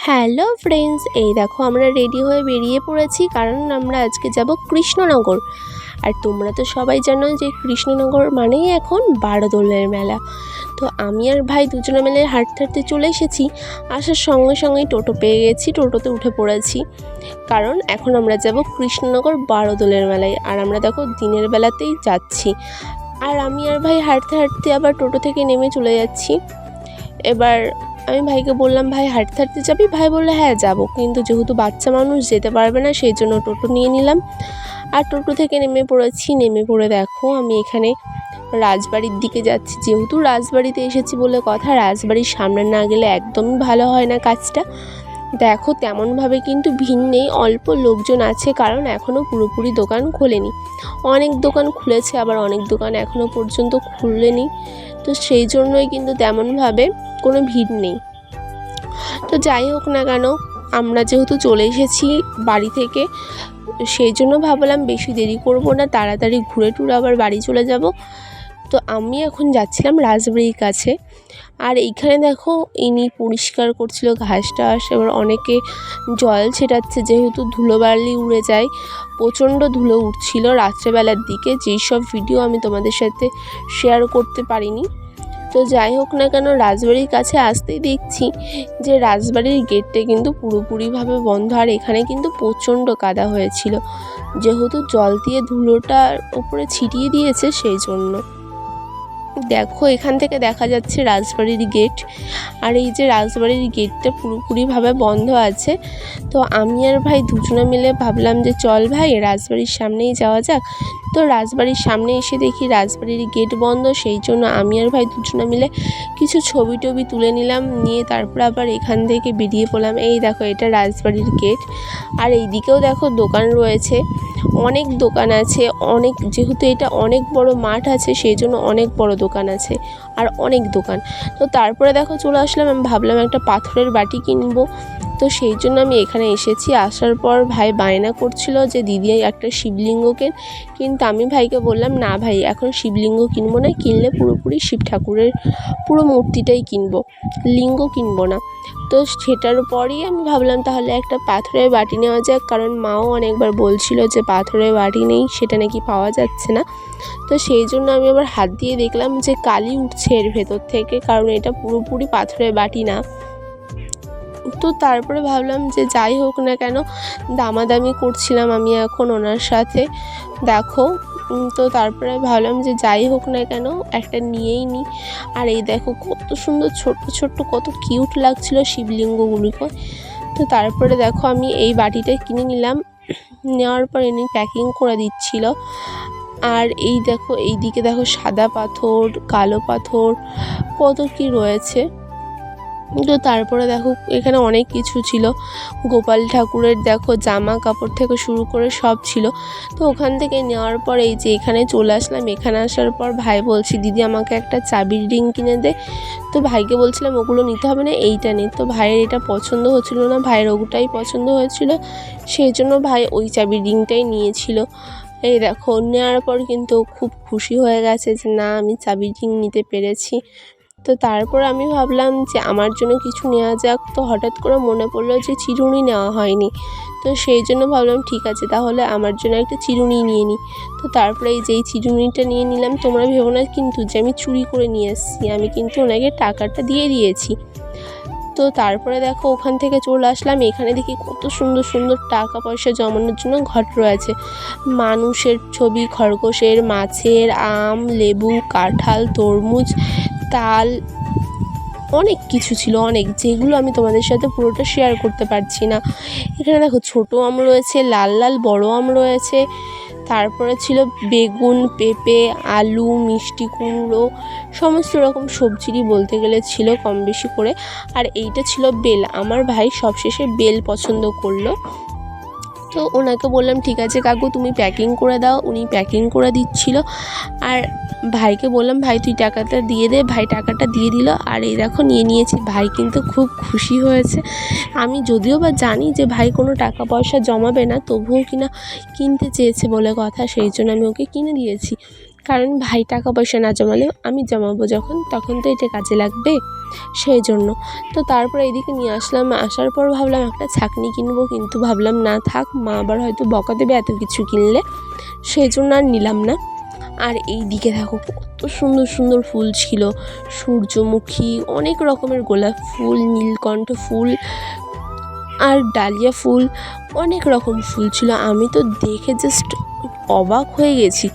Hello friends, এই দেখো আমরা রেডি হয়ে বেরিয়ে পড়েছি, কারণ আমরা আজকে যাব কৃষ্ণনগর। আর তোমরা তো সবাই জানো যে কৃষ্ণনগর মানেই এখন বারোদোলের মেলা। তো আমি আর ভাই দুজনে মিলে হাঁটতে হাঁটতে চলে এসেছি। আসার সঙ্গে সঙ্গেই টোটো পেয়ে গেছি, টোটোতে উঠে পড়েছি, কারণ এখন আমরা যাব কৃষ্ণনগর বারোদোলের মেলায়। আর আমরা দেখো দিনের বেলাতেই যাচ্ছি। আর আমি আর ভাই হাঁটতে হাঁটতে আবার টোটো থেকে নেমে চলে যাচ্ছি। এবার আমি ভাইকে বললাম, ভাই হাঁটতে হাঁটতে যাবি? ভাই বললো হ্যাঁ যাব, কিন্তু যেহেতু বাচ্চা মানুষ যেতে পারবে না, সেই জন্য টোটো নিয়ে নিলাম। আর টোটো থেকে নেমে পড়েছি। নেমে পড়ে দেখো আমি এখানে রাজবাড়ির দিকে যাচ্ছি। যেহেতু রাজবাড়িতে এসেছি বলে কথা, রাজবাড়ির সামনে না গেলে একদমই ভালো হয় না কাজটা। দেখো তেমনভাবে কিন্তু ভিড় নেই, অল্প লোকজন আছে, কারণ এখনও পুরোপুরি দোকান খোলেনি। অনেক দোকান খুলেছে, আবার অনেক দোকান এখনও পর্যন্ত খুলেনি। তো সেই জন্যই কিন্তু তেমনভাবে কোনো ভিড় নেই। তো যাই হোক না কেন, আমরা যেহেতু চলে এসেছি বাড়ি থেকে, সেই জন্য ভাবলাম বেশি দেরি করব না, তাড়াতাড়ি ঘুরে টুরে আবার বাড়ি চলে যাব। তো আমি এখন যাচ্ছিলাম রাজবাড়ির কাছে। আর এইখানে দেখো ইনি পরিষ্কার করছিল ঘাস টাস, এবার অনেকে জল ছেটাচ্ছে, যেহেতু ধুলোবালি উড়ে যায়, প্রচণ্ড ধুলো উঠছিল রাত্রেবেলার দিকে, যেই সব ভিডিও আমি তোমাদের সাথে শেয়ার করতে পারিনি। তো যাই হোক না কেন, রাজবাড়ির কাছে আসতেই দেখছি যে রাজবাড়ির গেটটা কিন্তু পুরোপুরিভাবে বন্ধ। আর এখানে কিন্তু প্রচণ্ড কাদা হয়েছিল, যেহেতু জল দিয়ে ধুলোটার উপরে ছিটিয়ে দিয়েছে, সেই জন্য। দেখো এখান থেকে দেখা যাচ্ছে রাজবাড়ির গেট। আর এই যে রাজবাড়ির গেটটা পুরোপুরিভাবে বন্ধ আছে। তো আমি আর ভাই দুজনে মিলে ভাবলাম যে চল ভাই রাজবাড়ির সামনেই যাওয়া যাক। তো রাজবাড়ির সামনে এসে দেখি রাজবাড়ির গেট বন্ধ, সেই জন্য আমি আর ভাই দুজনে মিলে কিছু ছবি টবি তুলে নিলাম, নিয়ে তারপর আবার এখান থেকে বেরিয়ে পড়লাম। এই দেখো এটা রাজবাড়ির গেট। আর এই দিকেও দেখো দোকান রয়েছে, অনেক দোকান আছে, অনেক, যেহেতু এটা অনেক বড় মাঠ আছে, সেই জন্য অনেক বড় দোকান আছে আর অনেক দোকান। তো তারপরে দেখো চলে আসলাম, আমি ভাবলাম একটা পাথরের বাটি কিনবো, তো সেই জন্য আমি এখানে এসেছি। আসার পর ভাই বায়না করছিল যে দিদি একটা শিবলিঙ্গ কেন, কিন্তু আমি ভাইকে বললাম না ভাই এখন শিবলিঙ্গ কিনবো না, কিনলে পুরোপুরি শিব ঠাকুরের পুরো মূর্তিটাই কিনবো, লিঙ্গ কিনবো না। তো সেটার পরেই আমি ভাবলাম তাহলে একটা পাথরের বাটি নেওয়া যাক, কারণ মাও অনেকবার বলছিল যে পাথরের বাটি নেই, সেটা নাকি পাওয়া যাচ্ছে না। তো সেই জন্য আমি আবার হাত দিয়ে দেখলাম যে কালি উঠছে এর ভেতর থেকে, কারণ এটা পুরোপুরি পাথরের বাটি না। তো তারপরে ভাবলাম যে যাই হোক না কেন, দামাদামি করছিলাম আমি এখন ওনার সাথে, দেখো। তো তারপরে ভাবলাম যে যাই হোক না কেন একটা নিয়েই নিই। আর এই দেখো কত সুন্দর ছোট্ট ছোট্ট, কত কিউট লাগছিল শিবলিঙ্গগুলিকে। তো তারপরে দেখো আমি এই বাটিটা কিনে নিলাম, নেওয়ার পর ইনি প্যাকিং করে দিচ্ছিল। আর এই দেখো এই দিকে দেখো সাদা পাথর, কালো পাথর, কত কি রয়েছে। তো তারপরে দেখো এখানে অনেক কিছু ছিল, গোপাল ঠাকুরের দেখো জামা কাপড় থেকে শুরু করে সব ছিল। তো ওখান থেকে নেওয়ার পর এই যে এখানে চলে আসলাম। এখানে আসার পর ভাই বলছি দিদি আমাকে একটা চাবির রিং কিনে দে। তো ভাইকে বলছিলাম ওগুলো নিতে হবে না, এইটা নে। তো ভাইয়ের এটা পছন্দ হচ্ছিল না, ভাইয়ের ওটাই পছন্দ হয়েছিল, সেই জন্য ভাই ওই চাবির রিংটাই নিয়েছিল। এই দেখো নেওয়ার পর কিন্তু খুব খুশি হয়ে গেছে যে না আমি চাবির রিং নিতে পেরেছি। তো তারপর আমি ভাবলাম যে আমার জন্য কিছু নেওয়া যাক। তো হঠাৎ করে মনে পড়লো যে চিরুনি নেওয়া হয়নি, তো সেই জন্য ভাবলাম ঠিক আছে তাহলে আমার জন্য একটা চিরুনি নিয়ে নিই। তো তারপরে এই যে এই চিরুনিটা নিয়ে নিলাম। তোমরা ভেবো না কিন্তু যে আমি চুরি করে নিয়ে এসেছি, আমি কিন্তু ওনাকে টাকাটা দিয়ে দিয়েছি। তো তারপরে দেখো ওখান থেকে চলে আসলাম। এখানে দেখি কত সুন্দর সুন্দর টাকা পয়সা জমানোর জন্য ঘর রয়েছে, মানুষের ছবি, খরগোশের, মাছের, আম, লেবু, কাঁঠাল, তরমুজ, তাল, অনেক কিছু ছিল, অনেক, যেগুলো আমি তোমাদের সাথে পুরোটা শেয়ার করতে পারছি না। এখানে দেখো ছোটো আম রয়েছে, লাল লাল বড় আম রয়েছে, তারপরে ছিল বেগুন, পেঁপে, আলু, মিষ্টি কুমড়ো, সমস্ত রকম সবজিরই বলতে গেলে ছিল কম বেশি করে। আর এইটা ছিল বেল, আমার ভাই সবশেষে বেল পছন্দ করলো। তো ওনাকে বললাম ঠিক আছে কাকু তুমি প্যাকিং করে দাও, উনি প্যাকিং করে দিচ্ছিল। আর ভাইকে বললাম ভাই তুই টাকাটা দিয়ে দে, ভাই টাকাটা দিয়ে দিল। আর এই দেখো নিয়ে নিয়েছি, ভাই কিন্তু খুব খুশি হয়েছে। আমি যদিও বা জানি যে ভাই কোনো টাকা পয়সা জমাবে না, তবুও কিনা কিনতে চেয়েছে বলে কথা, সেই জন্য আমি ওকে কিনে দিয়েছি। কারণ ভাই টাকা পয়সা না জমালেও আমি জমাবো যখন, তখন তো এটা কাজে লাগবে, সেই জন্য। তো তারপর এইদিকে নিয়ে আসলাম। আসার পর ভাবলাম একটা ছাঁকনি কিনবো, কিন্তু ভাবলাম না থাক, মা আবার হয়তো বকা দেবে এত কিছু কিনলে, সেই জন্য আর নিলাম না। আর এই দিকে দেখো কত সুন্দর সুন্দর ফুল ছিল, সূর্যমুখী, অনেক রকমের গোলাপ ফুল, নীলকণ্ঠ ফুল আর ডালিয়া ফুল, অনেক রকম ফুল ছিল। আমি তো দেখে জাস্ট অবাক হয়ে গেছি,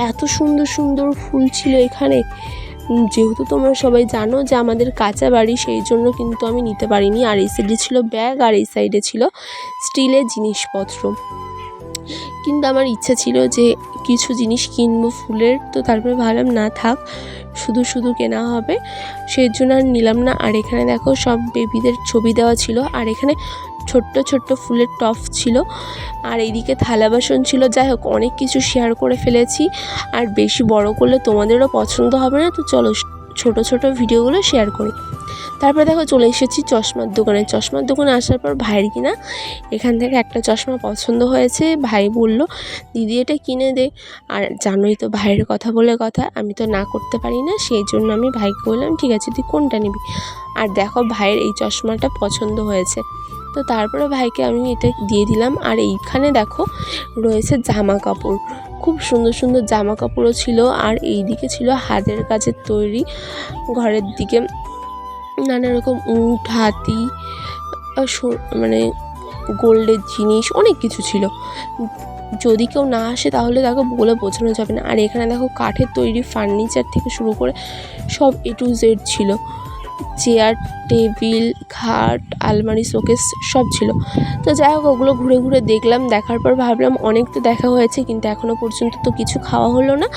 এত সুন্দর সুন্দর ফুল ছিল এখানে। যেহেতু তোমরা সবাই জানো যে আমাদের কাঁচা বাড়ি, সেই জন্য কিন্তু আমি নিতে পারিনি। আর এই সাইডে ছিল ব্যাগ, আর এই সাইডে ছিল স্টিলের জিনিসপত্র। কিন্তু আমার ইচ্ছা ছিল যে কিছু জিনিস কিনবো ফুলের, তো তারপরে ভাবলাম না থাক, শুধু শুধু কেনা হবে, সেই জন্য আর নিলাম না। আর এখানে দেখো সব বেবিদের ছবি দেওয়া ছিল, আর এখানে ছোট্ট ছোট্ট ফুলের টপ ছিল, আর এইদিকে থালা বাসন ছিল। যাই হোক, অনেক কিছু শেয়ার করে ফেলেছি, আর বেশি বড় করলে তোমাদেরও পছন্দ হবে না, তো চলো ছোট ছোট ভিডিওগুলো শেয়ার করি। তারপরে দেখো চলে এসেছি চশমার দোকানে। চশমার দোকানে আসার পর ভাইয়ের কিনা এখান থেকে একটা চশমা পছন্দ হয়েছে। ভাই বলল দিদি এটা কিনে দে, আর জানোই তো ভাইয়ের কথা বলে কথা, আমি তো না করতে পারি না, সেই জন্য আমি ভাইকে বললাম ঠিক আছে তুই কোনটা নিবি। আর দেখো ভাইয়ের এই চশমাটা পছন্দ হয়েছে, তো তারপরে ভাইকে আমি এটা দিয়ে দিলাম। আর এইখানে দেখো রয়েছে জামা কাপড়, খুব সুন্দর সুন্দর জামা কাপড়ও ছিল। আর এই দিকে ছিল হাতের কাজের তৈরি, ঘরের দিকে নানা রকম উট, হাতি, মানে গোল্ডের জিনিস, অনেক কিছু ছিল। যদি কেউ না আসে তাহলে দেখো বলে বোঝানো যাবে না। আর এখানে দেখো কাঠের তৈরি ফার্নিচার থেকে শুরু করে সব A to Z ছিল, চেয়ার, টেবিল, খাট, আলমারি, শোকেস সব ছিল। তো যাই হোক ওগুলো ঘুরে ঘুরে দেখলাম। দেখার পর ভাবলাম অনেক তো দেখা হয়েছে, কিন্তু এখনও পর্যন্ত তো কিছু খাওয়া হলো না।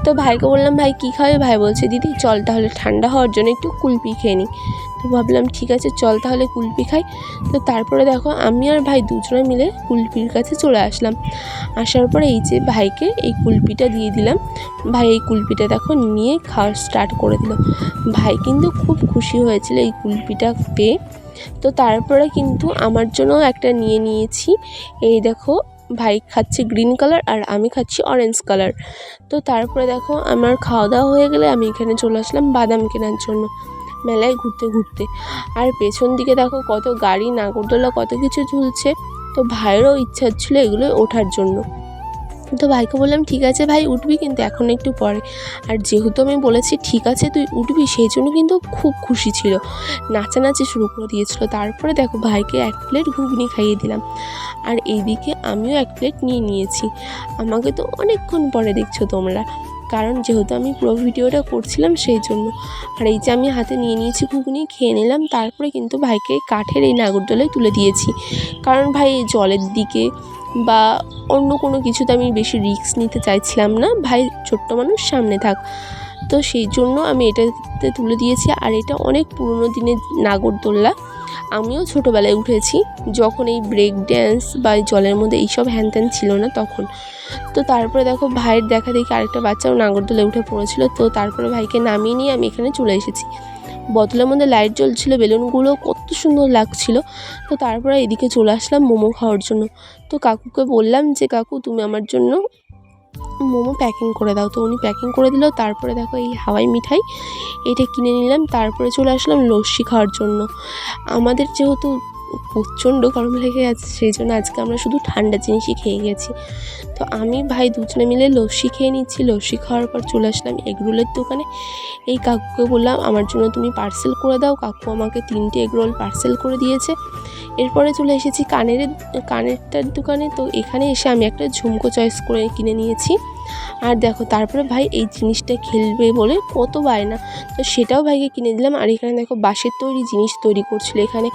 তো ভাইকে বললাম ভাই কী খাবে, ভাই বলছে দিদি চল তাহলে ঠান্ডা হওয়ার জন্য একটু কুলপি খেয়ে নিই। তো ভাবলাম ঠিক আছে চল তাহলে কুলপি খাই। তো তারপরে দেখো আমি আর ভাই দুজনে মিলে কুলপির কাছে চলে আসলাম। আসার পরে এই যে ভাইকে এই কুলপিটা দিয়ে দিলাম। ভাই এই কুলপিটা দেখো নিয়ে খাওয়া স্টার্ট করে দিল। ভাই কিন্তু খুব খুশি হয়েছিল এই কুলপিটা পেয়ে। তো তারপরে কিন্তু আমার জন্য একটা নিয়ে নিয়েছি। এই দেখো ভাই খাচ্ছে গ্রিন কালার আর আমি খাচ্ছি অরেঞ্জ কালার। তো তারপরে দেখো আমার খাওয়া দাওয়া হয়ে গেলে আমি এখানে চলে আসলাম বাদাম কেনার জন্য, মেলায় ঘুরতে ঘুরতে। আর পেছন দিকে দেখো কত গাড়ি, নাগরদোলা, কত কিছু ঝুলছে। তো ভাইয়েরও ইচ্ছা হচ্ছিলো এগুলো ওঠার জন্য। তো ভাইকে বললাম ঠিক আছে ভাই উঠবি, কিন্তু এখন একটু পরে। আর যেহেতু আমি বলেছি ঠিক আছে তুই উঠবি, সেই জন্য কিন্তু খুব খুশি ছিল, নাচানাচি শুরু করে দিয়েছিল। তারপরে দেখো ভাইকে 1 প্লেট ঘুগনি খাইয়ে দিলাম, আর এইদিকে আমিও 1 প্লেট নিয়ে নিয়েছি। আমাকে তো অনেকক্ষণ পরে দেখছো তোমরা, কারণ যেহেতু আমি পুরো ভিডিওটা করছিলাম সেই জন্য। আর এই যে আমি হাতে নিয়ে নিয়েছি ঘুগনি, খেয়ে নিলাম। তারপরে কিন্তু ভাইকে কাঠের এই নাগরদোলায় তুলে দিয়েছি, কারণ ভাই এই জলের দিকে বা অন্য কোনো কিছুতে আমি বেশি রিস্ক নিতে চাইছিলাম না, ভাই ছোট্ট মানুষ সামনে থাক, তো সেই জন্য আমি এটাতে তুলে দিয়েছি। আর এটা অনেক পুরনো দিনের নাগরদোল্লা, আমিও ছোটোবেলায় উঠেছি যখন এই ব্রেক ড্যান্স বা জলের মধ্যে এইসব হ্যান ছিল না তখন। তো তারপরে দেখো ভাইয়ের দেখা দেখি আরেকটা বাচ্চাও নাগরদোলায় উঠে পড়েছিল। তো তারপরে ভাইকে নামিয়ে নিয়ে আমি এখানে চলে এসেছি। বোতলের মধ্যে লাইট জ্বলছিল, বেলুনগুলো কত সুন্দর লাগছিল। তো তারপরে এদিকে চলে আসলাম মোমো খাওয়ার জন্য। তো কাকুকে বললাম যে কাকু তুমি আমার জন্য মোমো প্যাকিং করে দাও, তো উনি প্যাকিং করে দিল। তারপরে দেখো এই হাওয়াই মিঠাই এটা কিনে নিলাম। তারপরে চলে আসলাম লস্যি খাওয়ার জন্য। আমাদের যেহেতু প্রচণ্ড গরম লেগে গেছে, সেই জন্য আজকে আমরা শুধু ঠান্ডা জিনিসই খেয়ে গেছি। তো আমি ভাই দুজনে মিলে লস্যি খেয়ে নিচ্ছি। লস্যি খাওয়ার পর চলে আসলাম এগরোলের দোকানে। এই কাকুকে বললাম আমার জন্য তুমি পার্সেল করে দাও। কাকু আমাকে 3টে এগরোল পার্সেল করে দিয়েছে। এরপরে চলে এসেছি কানেরটার দোকানে। তো এখানে এসে আমি একটা ঝুমকো চয়েস করে কিনে নিয়েছি। আর দেখো তারপরে ভাই এই জিনিসটা খেলবে বলে কত বায়না, তো সেটাও ভাইকে কিনে দিলাম। আর এখানে দেখো বাঁশের তৈরি জিনিস তৈরি করছিল, এখানে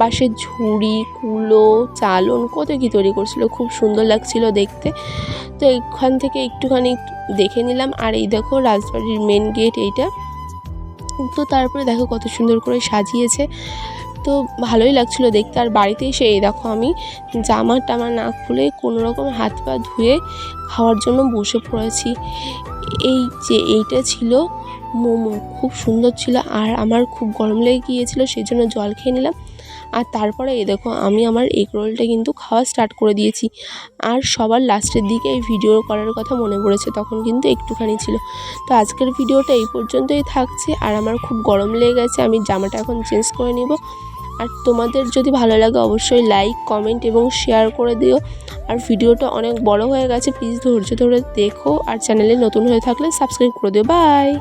বাঁশের ঝুড়ি, কুলো, চালন, কত কী তৈরি করছিল, খুব সুন্দর লাগছিল দেখতে। তো এখান থেকে একটুখানি দেখে নিলাম। আর এই দেখো রাজবাড়ির মেন গেট এইটা। তো তারপরে দেখো কত সুন্দর করে সাজিয়েছে, তো ভালোই লাগছিলো দেখতে। আর বাড়িতে এসে এই দেখো আমি জামা টামা না খুলে কোনো রকম হাত পা ধুয়ে খাওয়ার জন্য বসে পড়েছি। এই যে এইটা ছিল মোমো, খুব সুন্দর ছিল। আর আমার খুব গরম লেগে গিয়েছিলো, সেই জন্য জল খেয়ে নিলাম। আর তারপরে এই দেখো আমি আমার এগ রোলটা কিন্তু খাওয়া স্টার্ট করে দিয়েছি। আর সবার লাস্টের দিকে এই ভিডিও করার কথা মনে পড়েছে, তখন কিন্তু একটুখানি ছিল। তো আজকের ভিডিওটা এই পর্যন্তই থাকছে। আর আমার খুব গরম লেগে গেছে, আমি জামাটা এখন চেঞ্জ করে নিব। আর তোমাদের যদি ভালো লাগে অবশ্যই লাইক, কমেন্ট এবং শেয়ার করে দিও। আর ভিডিওটা অনেক বড় হয়ে গেছে, প্লিজ ধৈর্য ধরে দেখো। আর চ্যানেলে নতুন হয়ে থাকলে সাবস্ক্রাইব করে দিও। বাই।